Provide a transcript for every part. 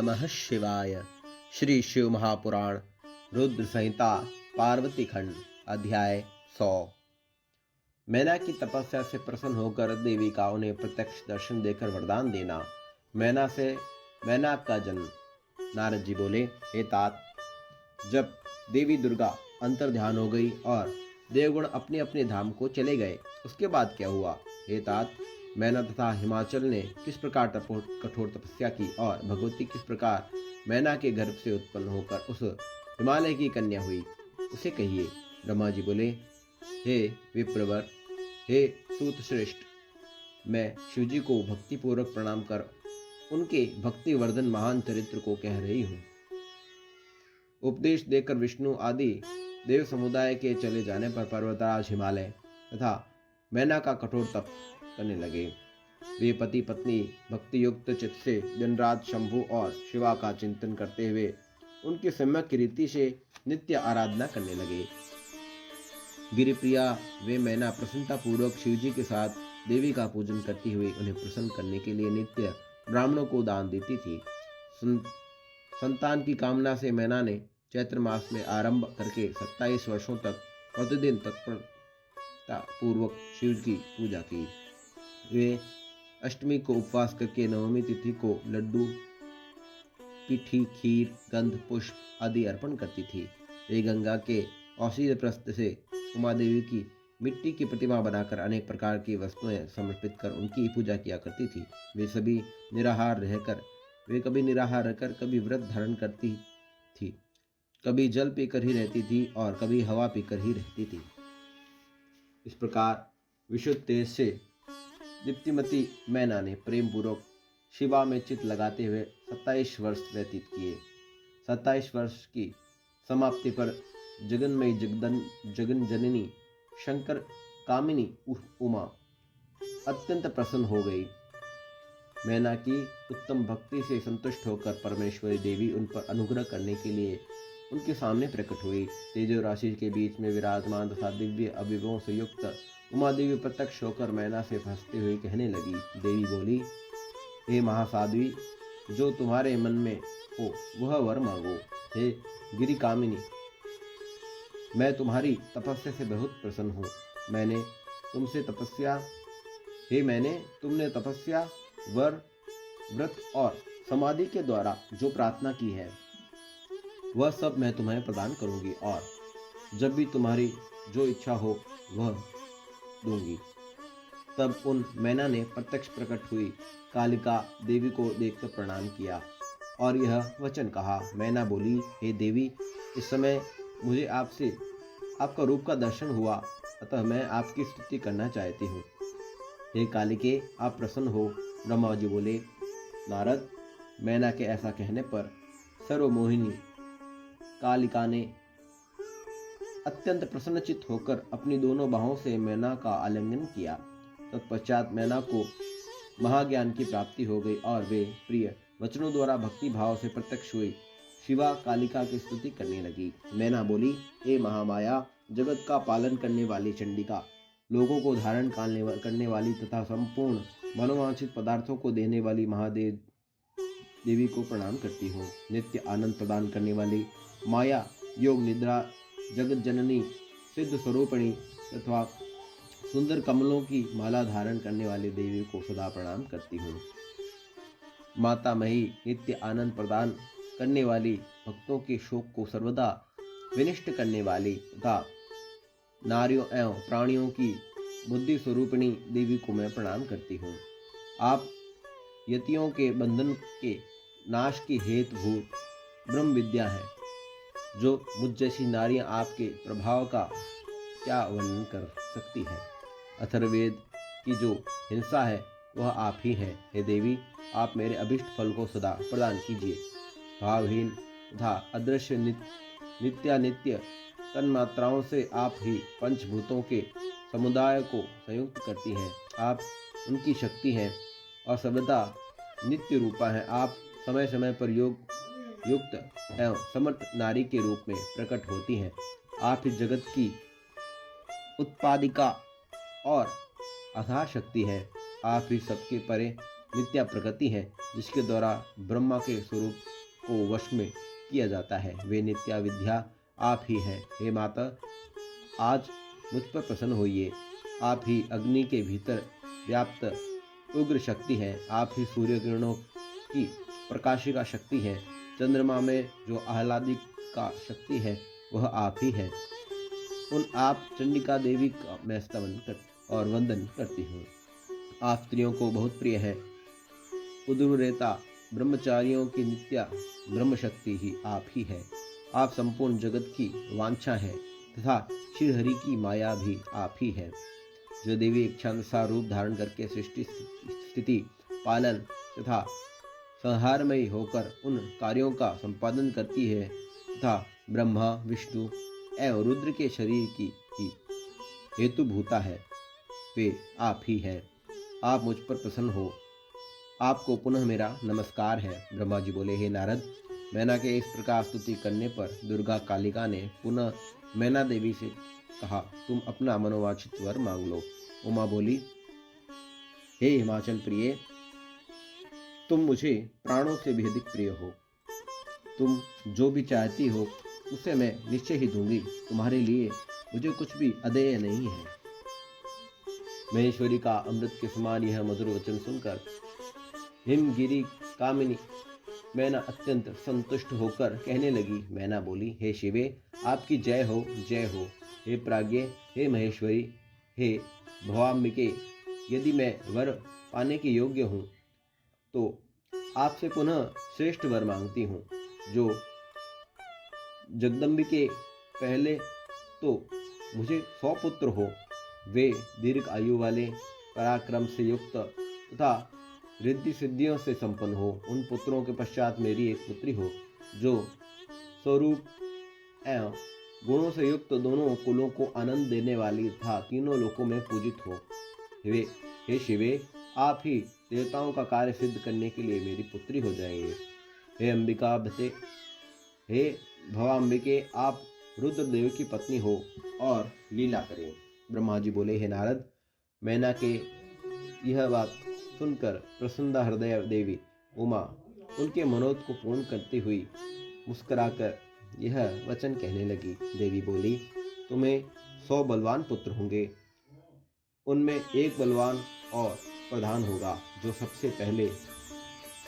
नमः शिवाय। श्री शिव महापुराण रुद्र संहिता पार्वती खंड अध्याय 100। मैना की तपस्या से प्रसन्न होकर देवी का उन्हें प्रत्यक्ष दर्शन देकर वरदान देना। मैना का जन्म। नारद जी बोले, हे तात, जब देवी दुर्गा अंतर ध्यान हो गई और देवगण अपने अपने धाम को चले गए, उसके बाद क्या हुआ? हे तात, मैना तथा हिमाचल ने किस प्रकार कठोर तपस्या की और भगवती किस प्रकार मैना के गर्भ से उत्पन्न होकर उस हिमालय की कन्या हुई, उसे कहिए। ब्रह्मा जी बोले, हे विप्रवर, हे सूत श्रेष्ठ, मैं शिवजी को भक्तिपूर्वक प्रणाम कर उनके भक्ति वर्धन महान चरित्र को कह रही हूँ। उपदेश देकर विष्णु आदि देव समुदाय के चले जाने पर पर्वतराज हिमालय तथा मैना का कठोर तप करने लगे। वे पति पत्नी भक्ति युक्त चित्त से दिन रात शंभु और शिवा का चिंतन करते हुए उनकी सम्यक रीति से नित्य आराधना करने लगे। गिरिप्रिया वे मैना प्रसन्नता पूर्वक शिवजी के साथ देवी का पूजन करती हुई उन्हें प्रसन्न करने के लिए नित्य ब्राह्मणों को दान देती थी। संतान की कामना से मैना ने चैत्र मास में आरंभ करके 27 वर्षों तक प्रतिदिन तत्परता पूर्वक शिव की पूजा की। वे अष्टमी को उपवास करके नवमी तिथि को लड्डू, पिठी, खीर, गंध, पुष्प आदि अर्पण करती थी। वे गंगा के औषधि प्रस्थ से उमा देवी की मिट्टी की प्रतिमा बनाकर अनेक प्रकार की वस्तुएं समर्पित कर उनकी पूजा किया करती थी। वे कभी निराहार रहकर कभी व्रत धारण करती थी, कभी जल पीकर ही रहती थी और कभी हवा पीकर ही रहती थी। इस प्रकार विशुद्ध तेज से दीप्तिमती मैना ने प्रेम पूर्वक शिवा में चित्त लगाते हुए 27 वर्ष व्यतीत किए। 27 वर्ष की समाप्ति पर जगन्मयी जगन जननी शंकर कामिनी उमा अत्यंत प्रसन्न हो गई। मैना की उत्तम भक्ति से संतुष्ट होकर परमेश्वरी देवी उन पर अनुग्रह करने के लिए उनके सामने प्रकट हुई। तेजो राशि के बीच में विराजमान तथा दिव्य अभिभवों से युक्त उमा देवी प्रत्यक्ष होकर मैना से हंसते हुए कहने लगी। देवी बोली, हे महासाध्वी, जो तुम्हारे मन में हो वह वर मांगो। हे गिरि कामिनी, मैं तुम्हारी तपस्या से बहुत प्रसन्न हूँ। तुमने तपस्या, वर, व्रत और समाधि के द्वारा जो प्रार्थना की है वह सब मैं तुम्हें प्रदान करूंगी और जब भी तुम्हारी जो इच्छा हो वह दूंगी। तब उन मैना ने प्रत्यक्ष प्रकट हुई कालिका देवी को देखकर प्रणाम किया और यह वचन कहा। मैना बोली, हे देवी, इस समय मुझे आपसे आपका रूप का दर्शन हुआ, अतः मैं आपकी स्तुति करना चाहती हूँ। हे कालिके, आप प्रसन्न हो। ब्रह्मा जी बोले, नारद, मैना के ऐसा कहने पर सर्वमोहिनी कालिका ने अत्यंत प्रसन्नचित्त होकर अपनी दोनों बाहों से मैना का आलिंगन किया। तत्पश्चात मैना को महाज्ञान की प्राप्ति हो गई और वे प्रिय वचनों द्वारा भक्ति भाव से प्रत्यक्ष हुई शिवा कालिका की स्तुति करने लगी। मैना बोली, हे महामाया, जगत का पालन करने वाली चंडिका, लोगों को धारण करने वाली तथा संपूर्ण मनोवांछित पदार्थों को देने वाली महादेव देवी को प्रणाम करती हूँ। नित्य आनंद प्रदान करने वाली माया, योग निद्रा, जगत जननी, सिद्ध स्वरूपिणी तथा सुंदर कमलों की माला धारण करने वाली देवी को सदा प्रणाम करती हूँ। माता मही, नित्य आनंद प्रदान करने वाली, भक्तों के शोक को सर्वदा विनिष्ट करने वाली तथा नारियों एवं प्राणियों की बुद्धि स्वरूपिणी देवी को मैं प्रणाम करती हूँ। आप यतियों के बंधन के नाश की हेतुभूत ब्रह्म विद्या है। जो मुझ जैसी नारियां आपके प्रभाव का क्या वर्णन कर सकती है। अथर्ववेद की जो हिंसा है वह आप ही हैं। हे देवी, आप मेरे अभिष्ट फल को सदा प्रदान कीजिए। भावहीन तथा अदृश्य नित्यानित्य तन्मात्राओं से आप ही पंचभूतों के समुदाय को संयुक्त करती हैं। आप उनकी शक्ति हैं और सर्वदा नित्य रूपा हैं। आप समय समय पर योग युक्त एवं समर्थ नारी के रूप में प्रकट होती हैं। आप इस जगत की उत्पादिका और अथाह शक्ति हैं। आप ही सबके परे नित्या प्रकृति है जिसके द्वारा ब्रह्मा के स्वरूप को वश में किया जाता है। वे नित्या विद्या आप ही है। हे माता, आज मुझ पर प्रसन्न होइए। आप ही अग्नि के भीतर व्याप्त उग्र शक्ति है। आप ही सूर्य किरणों की प्रकाशिका शक्ति है। चंद्रमा में जो आह्लादिक का शक्ति है वह आप ही है। उन आप चंडिका देवी का मैं स्तवन और वंदन करती हूँ। आप स्त्रियों को बहुत प्रिय है। उदुरेता ब्रह्मचारियों की नित्या ब्रह्म शक्ति ही आप ही है। आप संपूर्ण जगत की वांछा है तथा श्रीहरि की माया भी आप ही है। जो देवी इच्छानुसार रूप धारण करके सृष्टि स्थिति पालन तथा संहारमयी होकर उन कार्यों का संपादन करती है तथा ब्रह्मा विष्णु एवं रुद्र के शरीर की ही हेतुभूता है, वे आप ही है। आप मुझ पर प्रसन्न हो। आपको पुनः मेरा नमस्कार है। ब्रह्मा जी बोले, हे नारद, मैना के इस प्रकार स्तुति करने पर दुर्गा कालिका ने पुनः मैना देवी से कहा, तुम अपना मनोवांछित वर मांग लो। उमा बोली, हे हिमाचल प्रिय, तुम मुझे प्राणों से भी अधिक प्रिय हो। तुम जो भी चाहती हो उसे मैं निश्चय ही दूंगी। तुम्हारे लिए मुझे कुछ भी अदेय नहीं है। महेश्वरी का अमृत के समान यह मधुर वचन सुनकर हिमगिरी कामिनी मैना अत्यंत संतुष्ट होकर कहने लगी। मैना बोली, हे शिवे, आपकी जय हो, जय हो। हे प्राज्ञ, हे महेश्वरी, हे भवाम्बिके, यदि मैं वर पाने के योग्य हूँ तो आपसे पुनः श्रेष्ठ वर मांगती हूँ। जो जगदम्बिके, पहले तो मुझे 100 पुत्र हो, वे दीर्घ आयु वाले, पराक्रम से युक्त तथा रिद्धि सिद्धियों से संपन्न हो। उन पुत्रों के पश्चात मेरी एक पुत्री हो जो स्वरूप एवं गुणों से युक्त दोनों कुलों को आनंद देने वाली तथा तीनों लोकों में पूजित हो। हे शिवे, आप ही देवताओं का कार्य सिद्ध करने के लिए मेरी पुत्री हो जाएंगे। हे अंबिका भते, हे भवाम्बिके, आप रुद्रदेव की पत्नी हो और लीला करें। ब्रह्मा जी बोले, हे नारद, मैना के यह बात सुनकर प्रसन्न हृदय देवी उमा उनके मनोरथ को पूर्ण करती हुई मुस्कुराकर यह वचन कहने लगी। देवी बोली, तुम्हें 100 बलवान पुत्र होंगे। उनमें एक बलवान और प्रधान होगा जो सबसे पहले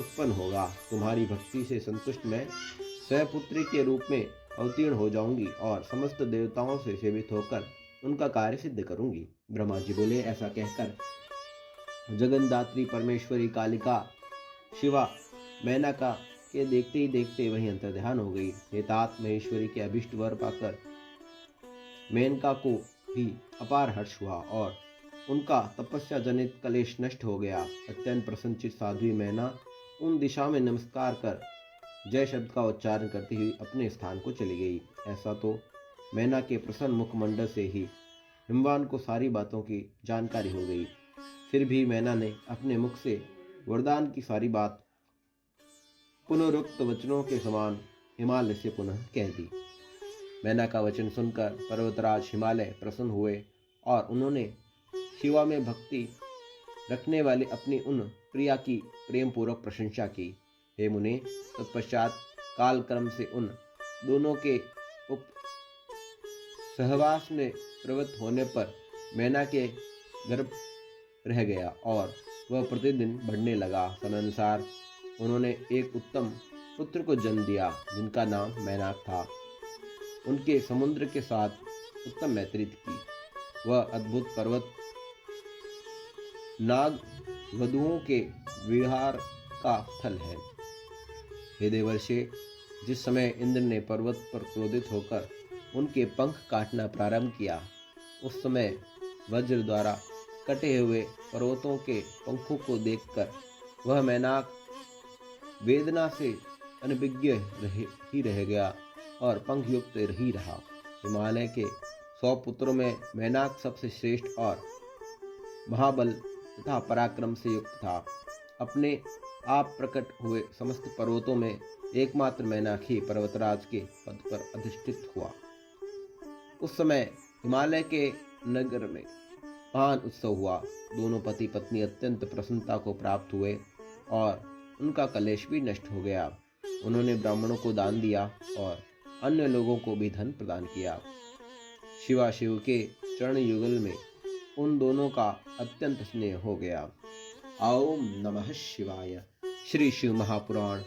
उत्पन्न होगा। तुम्हारी भक्ति से संतुष्ट मैं स्वपुत्री के रूप में अवतीर्ण हो जाऊंगी और समस्त देवताओं से सेवित होकर उनका कार्य सिद्ध करूंगी। ब्रह्मा जी बोले, ऐसा कहकर जगन्धात्री परमेश्वरी कालिका शिवा मैनका के देखते ही देखते वही अंतर्ध्यान हो गई। हे तात, महेश्वरी के अभिष्ट वर पाकर मेनका को भी अपार हर्ष हुआ और उनका तपस्या जनित कलेश नष्ट हो गया। अत्यंत प्रसन्नचित साध्वी मैना उन दिशा में नमस्कार कर जय शब्द का उच्चारण करती हुई अपने स्थान को चली गई। ऐसा तो मैना के प्रसन्न मुखमंडल से ही हिमवान को सारी बातों की जानकारी हो गई। फिर भी मैना ने अपने मुख से वरदान की सारी बात पुनरुक्त वचनों के समान हिमालय से पुनः कह दी। मैना का वचन सुनकर पर्वतराज हिमालय प्रसन्न हुए और उन्होंने शिवा में भक्ति रखने वाली अपनी उन प्रिया की प्रेम पूर्वक प्रशंसा की। हे मुने, तत्पश्चात कालक्रम से उन दोनों के उप सहवास में प्रवृत्त होने पर मैना के गर्भ रह गया और वह प्रतिदिन बढ़ने लगा। समयानुसार उन्होंने एक उत्तम पुत्र को जन्म दिया जिनका नाम मैनाक था। उनके समुद्र के साथ उत्तम मैत्री की। वह अद्भुत पर्वत नाग वधुओं के विहार का स्थल है। हे देवर्षि, जिस समय इंद्र ने पर्वत पर क्रोधित होकर उनके पंख काटना प्रारंभ किया, उस समय वज्र द्वारा कटे हुए पर्वतों के पंखों को देखकर वह मैनाक वेदना से अनभिज्ञ रह गया और पंख युक्त ही रहा। हिमालय के 100 पुत्रों में मैनाक सबसे श्रेष्ठ और महाबल तथा पराक्रम से युक्त था। अपने आप प्रकट हुए समस्त पर्वतों में एकमात्र मैनाक ही पर्वतराज के पद पर अधिष्ठित हुआ। उस समय हिमालय के नगर में महान उत्सव हुआ। दोनों पति पत्नी अत्यंत प्रसन्नता को प्राप्त हुए और उनका कलेश भी नष्ट हो गया। उन्होंने ब्राह्मणों को दान दिया और अन्य लोगों को भी धन प्रदान किया। शिवाशिव के चरण युगल में उन दोनों का अत्यंत स्नेह हो गया। ओम नमः शिवाय। श्री शिव महापुराण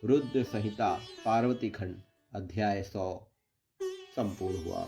रुद्र संहिता पार्वती खंड अध्याय 100 संपूर्ण हुआ।